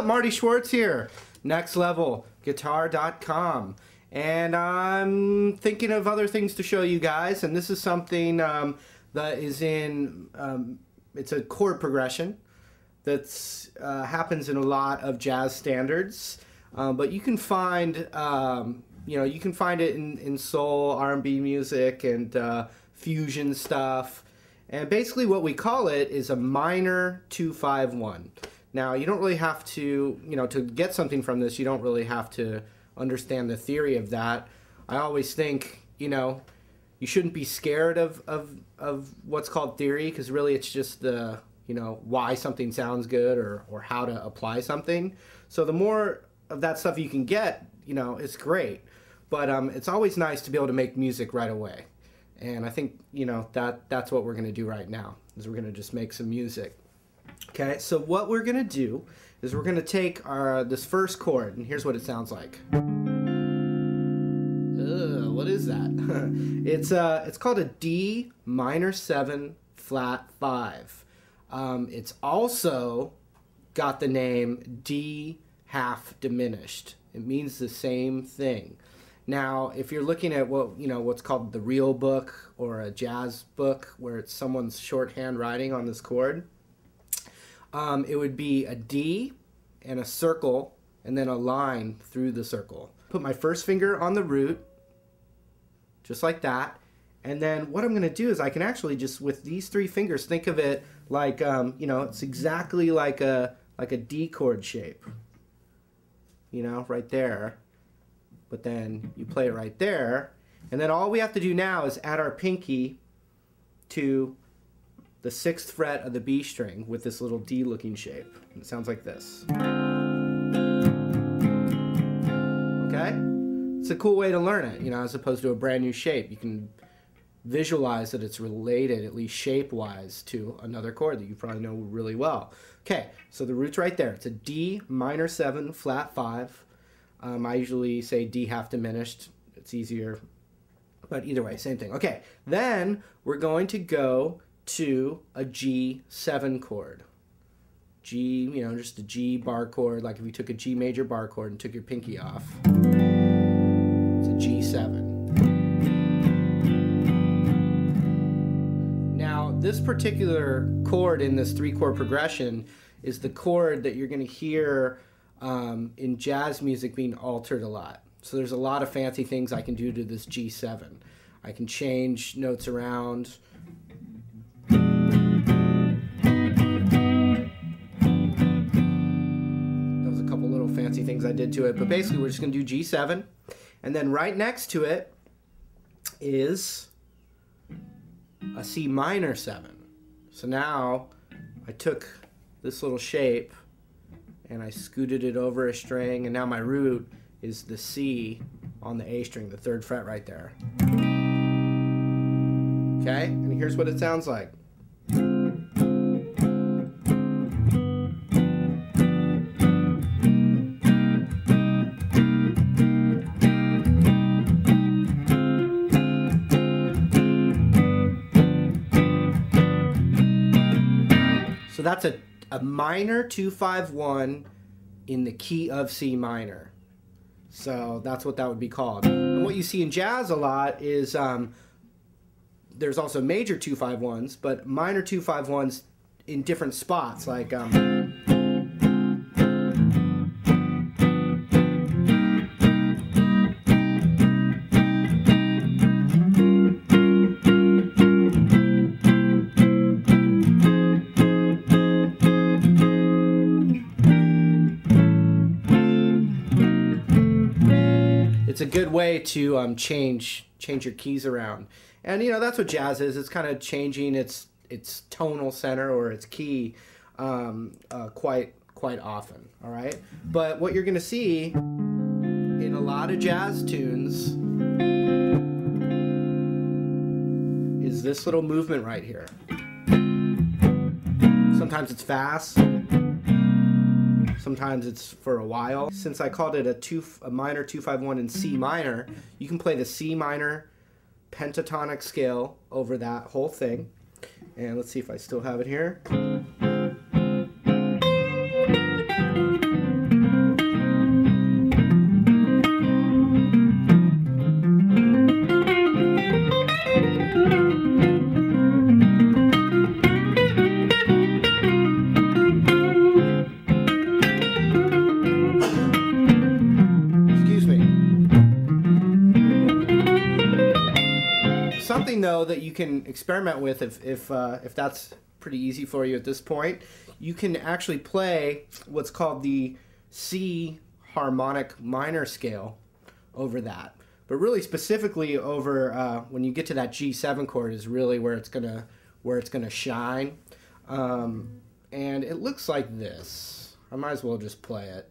Marty Schwartz here, nextlevelguitar.com, and I'm thinking of other things to show you guys, and this is something that is in, it's a chord progression that happens in a lot of jazz standards, but you can find, you can find it in soul, R&B music, and fusion stuff, and basically what we call it is a minor 2-5-1. Now, you don't really have to, to get something from this, you don't really have to understand the theory of that. I always think, you shouldn't be scared of what's called theory, because really it's just the, why something sounds good or how to apply something. So the more of that stuff you can get, it's great. But it's always nice to be able to make music right away. And I think, that's what we're going to do right now, is we're going to just make some music. Okay, so what we're going to do is we're going to take this first chord, and here's what it sounds like. What is that? It's called a D minor 7 flat 5. It's also got the name D half diminished. It means the same thing. Now, if you're looking at what's called the real book or a jazz book, where it's someone's shorthand writing on this chord, it would be a D and a circle and then a line through the circle. Put my first finger on the root, just like that, and then what I'm going to do is I can actually just, with these 3 fingers, think of it like, it's exactly like a D chord shape, right there, but then you play it right there, and then all we have to do now is add our pinky to the 6th fret of the B string with this little D looking shape. It sounds like this. Okay? It's a cool way to learn it, as opposed to a brand new shape. You can visualize that it's related, at least shape-wise, to another chord that you probably know really well. Okay, so the root's right there. It's a D minor 7 flat 5. I usually say D half diminished. It's easier. But either way, same thing. Okay, then we're going to go to a G7 chord. G, just a G bar chord, like if you took a G major bar chord and took your pinky off. It's a G7. Now, this particular chord in this 3-chord progression is the chord that you're going to hear in jazz music being altered a lot. So there's a lot of fancy things I can do to this G7. I can change notes around. Fancy things I did to it, but basically we're just going to do G7, and then right next to it is a C minor 7. So now I took this little shape and I scooted it over a string, and now my root is the C on the A string, the 3rd fret right there. Okay, and here's what it sounds like. So that's a minor 2-5-1 in the key of C minor. So that's what that would be called. And what you see in jazz a lot is there's also major 2-5-1s, but minor 2-5-1s in different spots, like it's a good way to change your keys around. And that's what jazz is. It's kind of changing its tonal center or its key quite often, all right? But what you're going to see in a lot of jazz tunes is this little movement right here. Sometimes it's fast, sometimes it's for a while. Since I called it a minor 2-5-1 in C minor, you can play the C minor pentatonic scale over that whole thing. And let's see if I still have it here. Something though that you can experiment with if that's pretty easy for you at this point, you can actually play what's called the C harmonic minor scale over that. But really specifically over when you get to that G7 chord is really where it's gonna shine. And it looks like this. I might as well just play it.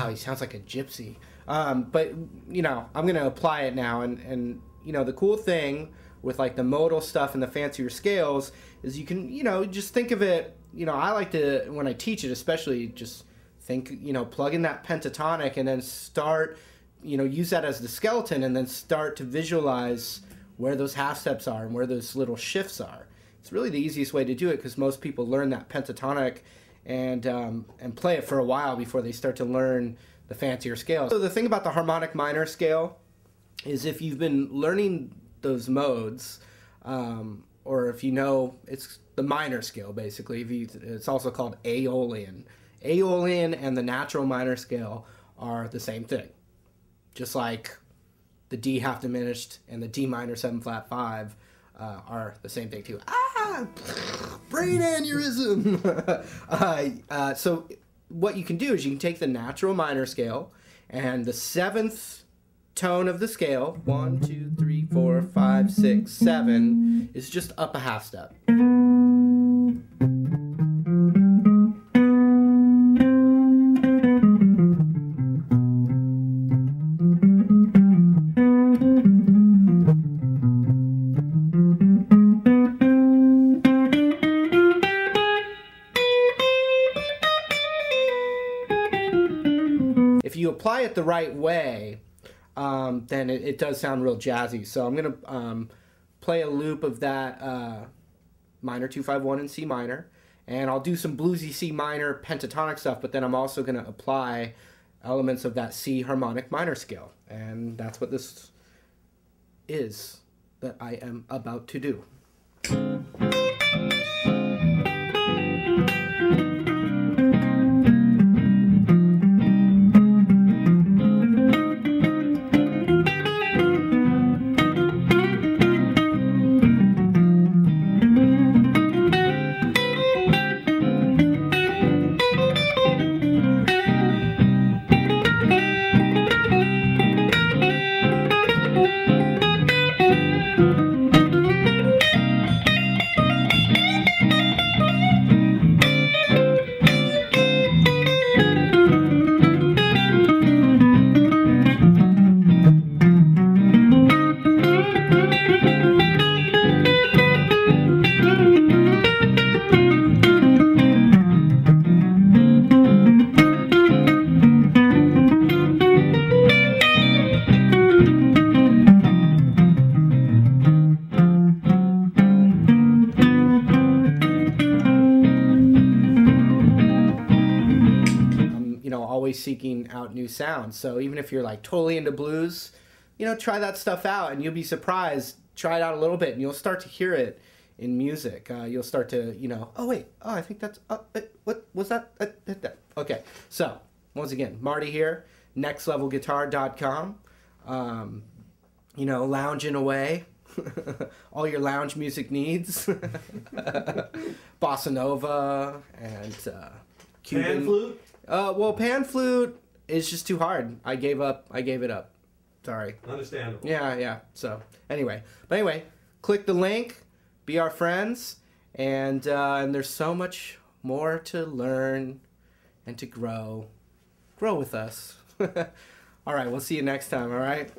He sounds like a gypsy. But, you know, I'm going to apply it now. And, you know, the cool thing with, like, the modal stuff and the fancier scales is you can, you know, just think of it, you know, I like to, when I teach it especially, just think, you know, plug in that pentatonic and then start, you know, use that as the skeleton and then start to visualize where those half steps are and where those little shifts are. It's really the easiest way to do it because most people learn that pentatonic and play it for a while before they start to learn the fancier scales. So the thing about the harmonic minor scale is if you've been learning those modes, or if you know, it's the minor scale basically. It's also called Aeolian. Aeolian and the natural minor scale are the same thing. Just like the D half diminished and the D minor 7 flat 5 are the same thing too. Brain aneurysm! So what you can do is you can take the natural minor scale and the 7th tone of the scale, 1, 2, 3, 4, 5, 6, 7, is just up a half step. If you apply it the right way, then it does sound real jazzy. So I'm going to play a loop of that minor 2-5-1 in C minor, and I'll do some bluesy C minor pentatonic stuff, but then I'm also going to apply elements of that C harmonic minor scale, and that's what this is that I am about to do. Always seeking out new sounds. So even if you're like totally into blues, you know, try that stuff out and you'll be surprised. Try it out a little bit and you'll start to hear it in music. You'll start to, you know, oh wait, oh I think that's, what was that? Okay, so once again, Marty here, nextlevelguitar.com, you know, lounging away all your lounge music needs. Bossa Nova and Cuban. Pan flute? Well, pan flute is just too hard. I gave it up. Sorry. Understandable. Yeah. So anyway, click the link, be our friends, and there's so much more to learn and to grow. Grow with us. All right, we'll see you next time. All right.